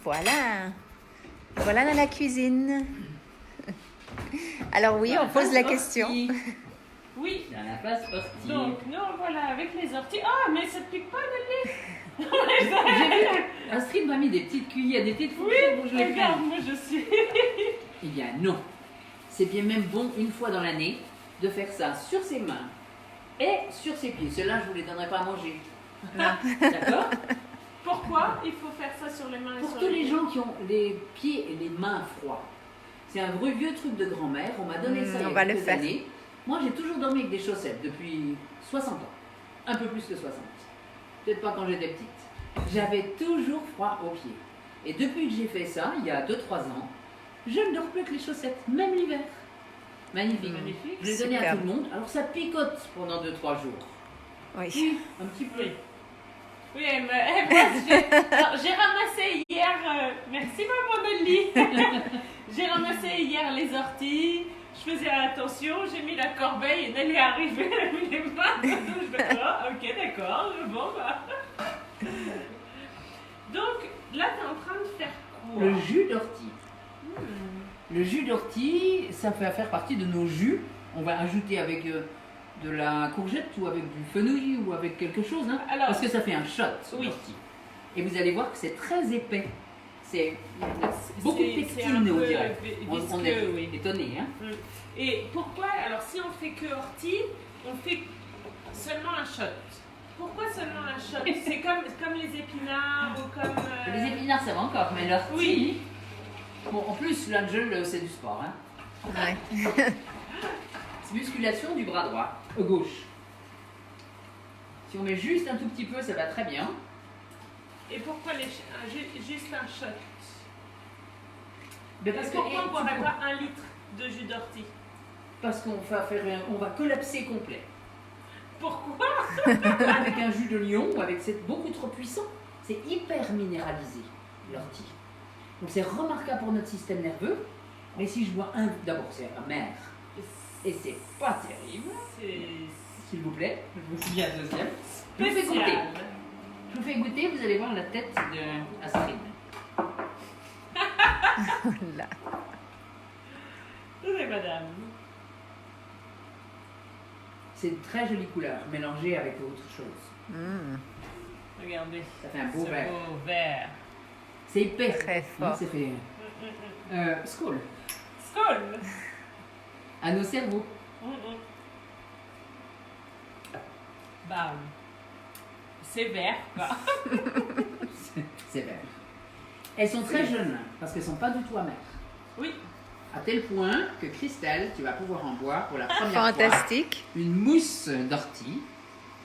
Voilà. Voilà dans la cuisine. Alors oui, on pose la question. Oui. Dans la place ortie. Donc, non, voilà, avec les orties. Ah, mais ça ne pique pas, Nelly. J'ai vu, Astrid m'a mis des petites cuillères, des petites fourchettes pour que je les Regarde, prenne. moi je suis. Eh bien non. C'est bien même bon une fois dans l'année de faire ça sur ses mains et sur ses pieds. Ceux-là, je ne vous les donnerai pas à manger. D'accord? Pourquoi il faut faire ça sur les mains et Pour sur tous les pieds? gens qui ont les pieds et les mains froids. C'est un vrai vieux truc de grand-mère. On m'a donné ça il y on a va le quelques faire. années. Moi, j'ai toujours dormi avec des chaussettes depuis 60 ans. Un peu plus que 60. Peut-être pas quand j'étais petite. J'avais toujours froid aux pieds. Et depuis que j'ai fait ça, il y a 2-3 ans, je ne dors plus avec les chaussettes, même l'hiver. Magnifique. Magnifique. Je l'ai donné à Superbe. tout le monde. Alors ça picote pendant 2-3 jours. Oui. Un petit peu. Oui. Oui, mais moi, j'ai ramassé hier. Merci, maman Nelly. J'ai ramassé hier les orties. Je faisais attention, j'ai mis la corbeille et Nelly est arrivée, elle a mis les mains. Je fais, oh, ok, d'accord, bon, bah. Donc, là, tu es en train de faire quoi? Le jus d'ortie. Le jus d'ortie, ça fait faire partie de nos jus. On va ajouter avec de la courgette ou avec du fenouil ou avec quelque chose, hein, Alors, parce que ça fait un shot oui. d'ortie. Et vous allez voir que c'est très épais. C'est beaucoup de c'est pectine, un on peu dirait. On visqueux, est oui. étonné, hein. Et pourquoi, alors si on fait que ortie, on fait seulement un shot. Pourquoi seulement un shot? C'est comme les épinards ou comme... Les épinards, ça va encore, mais l'ortie... Oui. Bon, en plus, l'angel, c'est du sport, hein. Ouais. C'est musculation du bras droit, gauche. Si on met juste un tout petit peu, ça va très bien. Et pourquoi juste un shot? Mais parce que Pourquoi on ne tu boirait peux- pas 1 litre de jus d'ortie? Parce qu'on va on va collapser complet. Pourquoi? Avec un jus de lion, avec c'est beaucoup trop puissant. C'est hyper minéralisé, l'ortie. Donc c'est remarquable pour notre système nerveux. Mais si je bois un, d'abord c'est amer et c'est pas terrible. C'est S'il vous plaît, je vous dis un deuxième. Je vous fais goûter. spécial. Je vous fais goûter, vous allez voir la tête de Astrid. Là. Oui, madame. C'est une très jolie couleur, mélangée avec autre chose. Mm. Regardez. Ça fait un beau Ce vert. beau vert. C'est épais. Très fort. Ça fait... Skål. Skål. À nos cerveaux. Bam. C'est vert, quoi. C'est vert. Elles sont très jeunes, parce qu'elles ne sont pas du tout amères. Oui. À tel point que Christelle, tu vas pouvoir en boire pour la première fois Fantastique. une mousse d'ortie.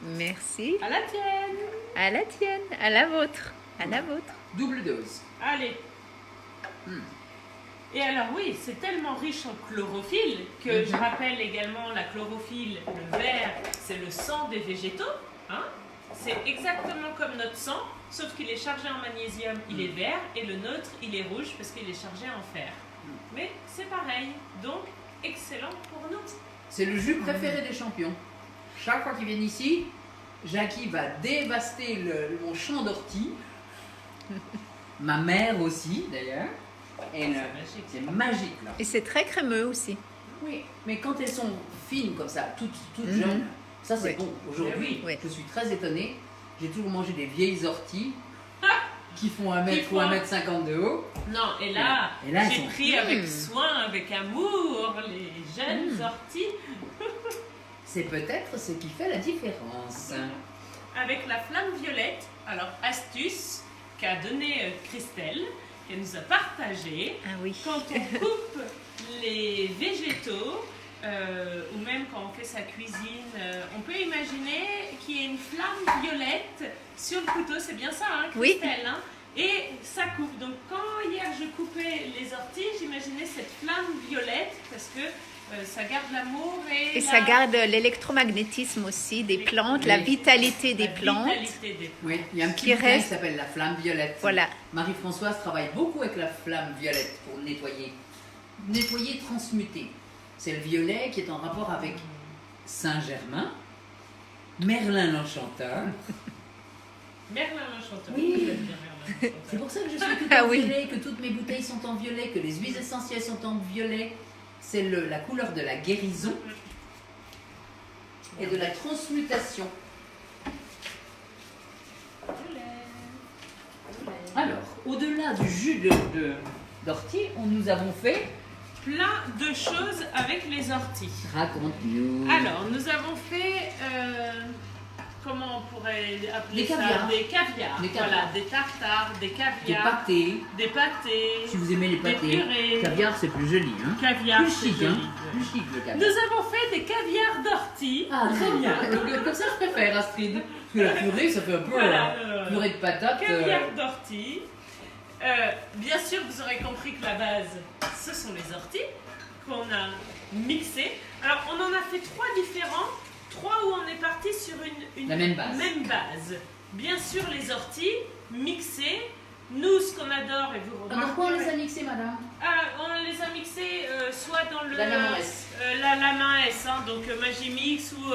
Merci. À la tienne. À la tienne, à la vôtre, à la vôtre. Double dose. Allez. Et alors oui, c'est tellement riche en chlorophylle que je rappelle également la chlorophylle, le vert, c'est le sang des végétaux. Hein? C'est exactement comme notre sang, sauf qu'il est chargé en magnésium, il est vert, et le nôtre, il est rouge parce qu'il est chargé en fer. Mais c'est pareil, donc excellent pour nous. C'est le jus préféré des champions. Chaque fois qu'ils viennent ici, Jackie va dévaster mon champ d'ortie. Ma mère aussi, d'ailleurs. Et c'est magique, là. Et c'est très crémeux aussi. Oui, mais quand elles sont fines comme ça, toutes jeunes, ça c'est Oui. bon. Aujourd'hui, Oui. je suis très étonnée. J'ai toujours mangé des vieilles orties qui font 1 mètre Qui ou font- 1,50 m de haut. Non, et là, Et là, elles j'ai sont- pris avec soin, avec amour, les jeunes orties, C'est peut-être ce qui fait la différence. avec la flamme violette. Alors, astuce qu'a donnée Christelle, qu'elle nous a partagée. Ah oui. Quand on coupe les végétaux, ou même quand on fait sa cuisine, on peut imaginer qu'il y ait une flamme violette sur le couteau. C'est bien ça, hein, Oui. Christelle, hein? Et ça coupe. Donc quand hier je coupais les orties, j'imaginais cette flamme violette parce que ça garde l'amour Et ça garde l'électromagnétisme aussi des plantes, la Oui. vitalité des la plantes. vitalité des plantes. Oui, il y a un petit Qui bouquin qui reste- s'appelle La Flamme Violette. Voilà. Marie-Françoise travaille beaucoup avec la flamme violette pour nettoyer. Nettoyer, transmuter. C'est le violet qui est en rapport avec Saint-Germain, Merlin l'Enchanteur. Merlin l'Enchanteur. Oui. Vous êtes bien Merlin C'est pour ça que je suis tout Ah en oui. violet, que toutes mes bouteilles sont en violet, que les huiles essentielles sont en violet. C'est la couleur de la guérison et de la transmutation. Alors, au-delà du jus d'ortie, nous avons fait... Plein de choses avec les orties. Raconte-nous. Alors, nous avons fait, comment on pourrait appeler Des ça? caviars. Des caviars. Des caviars. Voilà, des tartares, des Des caviars, pâtés. des pâtés, Si vous aimez les des pâtés, purées. caviar c'est plus joli. Hein. Caviar, Plus c'est chic, joli. hein. Plus chic le caviar. Nous avons fait des caviars d'ortie. Ah, très bien. Comme ça, je préfère, Astrid. Parce que la purée, ça fait un peu Voilà, purée de patates. caviar d'ortie. Bien sûr, vous aurez compris que la base, ce sont les orties qu'on a mixées. Alors, on en a fait 3 différents. 3 où on est parti sur une La même base. base. Bien sûr, les orties mixées. Nous, ce qu'on adore, et vous Alors, pourquoi on les remarquerez... a mixés, madame? On les a mixés soit dans le... La main S. la main S, hein, donc Magimix ou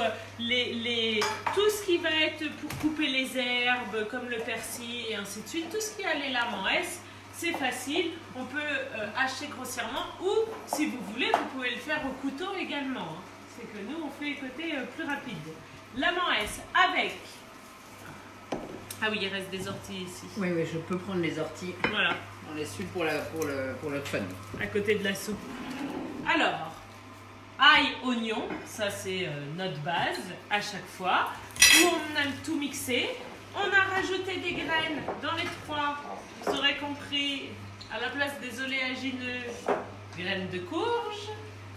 tout ce qui va être pour couper les herbes, comme le persil et ainsi de suite, tout ce qui a les lames en S, c'est facile, on peut hacher grossièrement ou, si vous voulez, vous pouvez le faire au couteau également. Hein. C'est que nous, on fait côté plus rapide. Lame en S avec... Ah oui, il reste des orties ici. Oui, oui, je peux prendre les orties. Voilà. On les suit pour le fun. À côté de la soupe. Alors, ail, oignon, ça c'est notre base à chaque fois, où on a tout mixé. On a rajouté des graines dans les 3, vous aurez compris, à la place des oléagineux, graines de courge,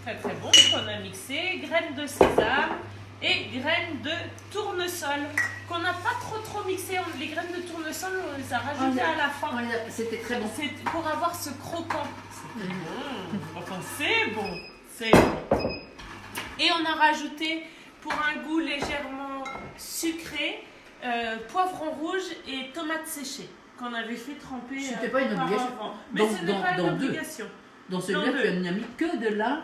très très bon, qu'on a mixé, graines de sésame et graines de tournesol, qu'on n'a pas trop mixé. Les graines de tournesol, on les a rajoutées à la fin. C'était très bon. C'est pour avoir ce croquant. C'était bon. Enfin, c'est bon. C'est bon. Et on a rajouté, pour un goût légèrement sucré, poivron rouge et tomates séchées, qu'on avait fait tremper. C'était pas une obligation. auparavant. Mais ce n'est pas une obligation. Dans celui-là, Dans tu n'as mis que de la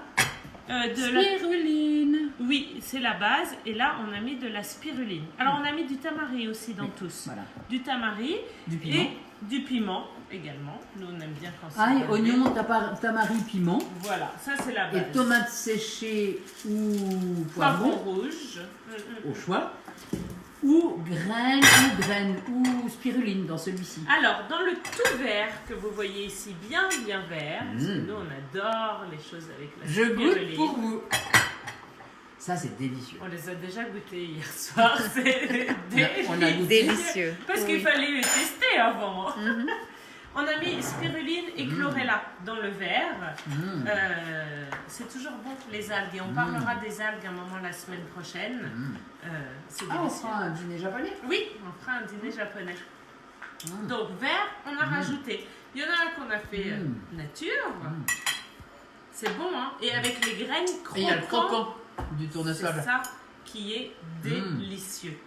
de la... spiruline. Oui, c'est la base. Et là, on a mis de la spiruline. Alors, on a mis du tamari aussi dans Oui, tous. Voilà. Du tamari Du piment. et du piment également. Nous, on aime bien quand c'est Ail, relevé. oignon, tamari, piment. Voilà, ça c'est la base. Et tomates séchées ou Poivron poivrons, rouge. au choix. Ou graines ou spiruline dans celui-ci. Alors, dans le tout vert que vous voyez ici, bien vert, parce que Mm. nous on adore les choses avec la Je spiruline. goûte pour vous. Ça, c'est délicieux. On les a déjà goûtés hier soir, c'est On a goûté. Délicieux. Parce qu'il Oui. fallait les tester avant. Mhm. On a mis spiruline et chlorella dans le verre. Mm. C'est toujours bon les algues et on parlera des algues un moment la semaine prochaine. Mm. C'est Ah, on délicieux. fera un dîner japonais. Oui, on fera un dîner japonais. Mm. Donc vert, on a rajouté. Il y en a un qu'on a fait nature. Mm. C'est bon, hein. Et avec les graines Et il y a le croquantes, croquant du c'est tournesol. ça qui est délicieux.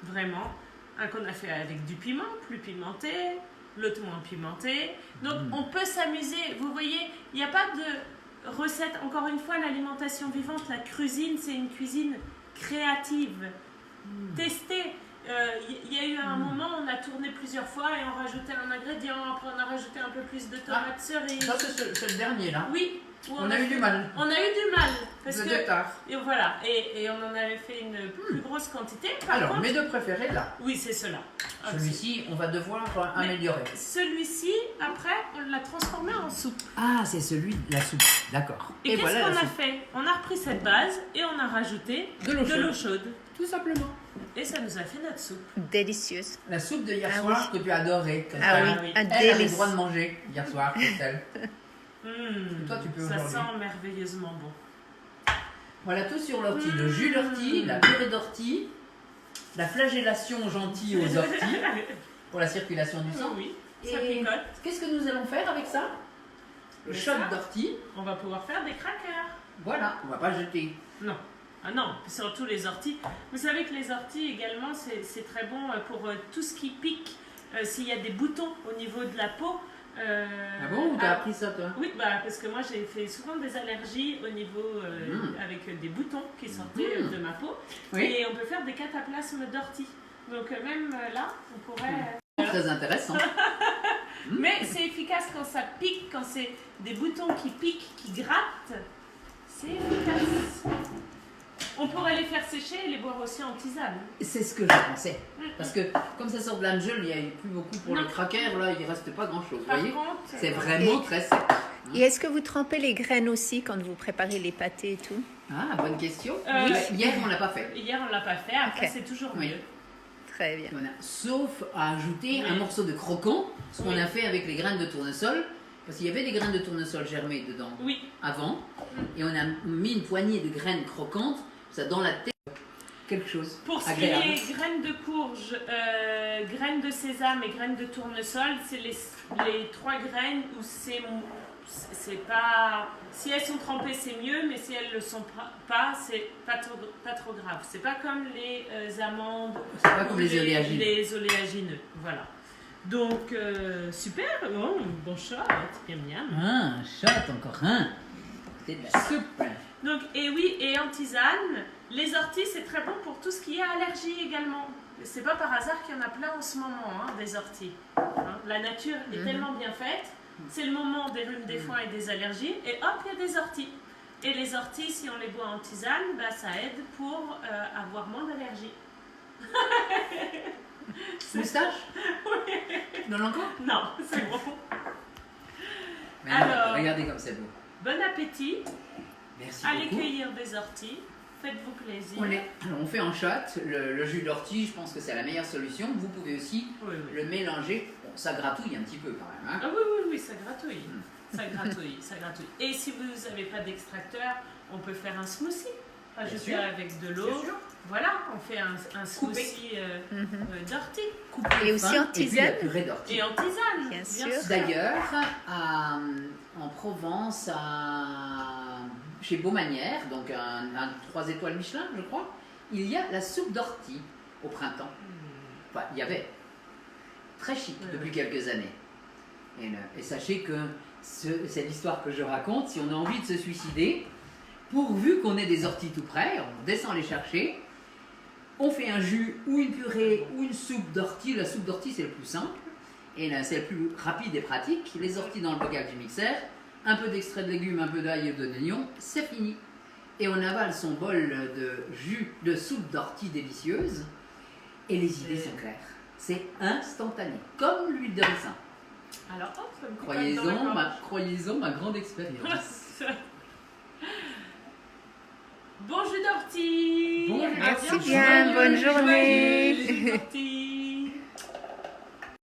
Vraiment. Un qu'on a fait avec du piment, plus pimenté, l'autre moins pimenté. Donc on peut s'amuser. Vous voyez, il n'y a pas de recette. Encore une fois, l'alimentation vivante, la cuisine, c'est une cuisine créative. Testez. Il y a eu un moment, on a tourné plusieurs fois et on rajoutait un ingrédient, après on a rajouté un peu plus de tomates cerises. Ça, c'est le dernier, là. Oui. où On a eu du mal. On a eu du mal. Parce Le que, départ. et voilà. Et on en avait fait une plus grosse quantité. Par Alors, contre, mes deux préférés, là. oui, c'est cela. Celui-ci, on va devoir améliorer. Celui-ci, après, on l'a transformé en soupe. Ah, c'est celui de la soupe. D'accord. Et, qu'est-ce voilà qu'on la a soupe. fait? On a repris cette base et on a rajouté De l'eau chaude. chaude. Tout simplement. Et ça nous a fait notre soupe. Délicieuse. La soupe de hier Ah soir que tu as adorée. Ah oui, Christelle. oui. un Elle avait le délice. droit de manger hier soir, Christelle. Toi, tu peux Ça aujourd'hui. sent merveilleusement bon. Voilà tout sur l'ortie. Le jus d'ortie, la purée d'ortie, la flagellation gentille aux orties pour la circulation du sang. Oui, ça Et picote. qu'est-ce que nous allons faire avec ça? Le Mais shot ça- d'ortie. On va pouvoir faire des crackers. Voilà, on va pas jeter. Non. Ah non, surtout les orties. Vous savez que les orties également, c'est très bon pour tout ce qui pique. S'il y a des boutons au niveau de la peau. Ah bon, ou t'as appris ça toi? Oui, parce que moi j'ai fait souvent des allergies au niveau avec des boutons qui sortaient de ma peau. Oui. Et on peut faire des cataplasmes d'ortie. Donc même là, on pourrait... Très intéressant. Mais c'est efficace quand ça pique, quand c'est des boutons qui piquent, qui grattent. C'est efficace. On pourrait les faire sécher et les boire aussi en tisane. C'est ce que je pensais. Parce que comme ça sort de l'angel, il n'y a plus beaucoup pour Non. le cracker, là, il ne reste pas grand-chose. Vous Par voyez, contre, c'est vraiment très sec. Et est-ce que vous trempez les graines aussi quand vous préparez les pâtés et tout? Ah, bonne question. Oui. Hier, on ne l'a pas fait. hier on l'a pas fait, après Ok. c'est toujours Oui. mieux. Très bien. Voilà. Sauf à ajouter un Oui. morceau de croquant, ce qu'on Oui. a fait avec les graines de tournesol. Parce qu'il y avait des graines de tournesol germées dedans Oui, avant. Et on a mis une poignée de graines croquantes, ça dans la tête. Quelque chose pour ce qui agréable. est graines de courge, graines de sésame et graines de tournesol, c'est les trois graines où c'est pas. Si elles sont trempées, c'est mieux, mais si elles le sont pas, c'est pas trop grave. C'est pas comme les amandes. C'est pas comme ou les oléagineux. Les oléagineux, voilà. Donc, super, oh, bon shot, miam miam. Ah, un shot, encore un. C'est de la soupe. Donc, et oui, et en tisane, les orties, c'est très bon pour tout ce qui est allergie également. C'est pas par hasard qu'il y en a plein en ce moment, hein, des orties. Hein. La nature est tellement bien faite, c'est le moment des rhumes, des foins et des allergies, et hop, il y a des orties. Et les orties, si on les boit en tisane, bah, ça aide pour avoir moins d'allergies. Moustache Non, encore Non, c'est bon. Mais non, Alors. regardez comme c'est beau. Bon appétit, Merci allez beaucoup. cueillir des orties, faites-vous plaisir. Alors, on fait en shot. Le jus d'ortie, je pense que c'est la meilleure solution. Vous pouvez aussi Oui, oui. le mélanger. Bon, ça gratouille un petit peu quand même. Hein. Ah oui, oui, oui, ça gratouille. Ça gratouille, ça gratouille. Et si vous n'avez pas d'extracteur, on peut faire un smoothie. Ajouter sûr. avec de l'eau. Bien sûr. Voilà, on fait un smoothie d'ortie. Coupé Et aussi fin, en et puis tisane. la purée d'ortie. Et en tisane, Bien sûr. D'ailleurs, en Provence, chez Beaumanière, donc un 3 étoiles Michelin, je crois, il y a la soupe d'ortie au printemps. Enfin, il y avait. Très chic Ouais, depuis ouais. quelques années. Et sachez que c'est l'histoire que je raconte. Si on a envie de se suicider, pourvu qu'on ait des orties tout près, on descend les chercher. On fait un jus ou une purée ou une soupe d'ortie. La soupe d'ortie, c'est le plus simple. Et là, c'est le plus rapide et pratique. Les orties dans le bocal du mixeur, un peu d'extrait de légumes, un peu d'ail et d'oignon, c'est fini. Et on avale son bol de jus, de soupe d'ortie délicieuse. Et les idées sont claires. C'est instantané, comme l'huile de ricin. Alors, hop, ça me coupe dans la gorge. Croyez-en ma grande expérience. Bon jus d'ortie. Bon, Merci joyeux, bien, bonne joyeux, journée. Joyeux jus d'ortie.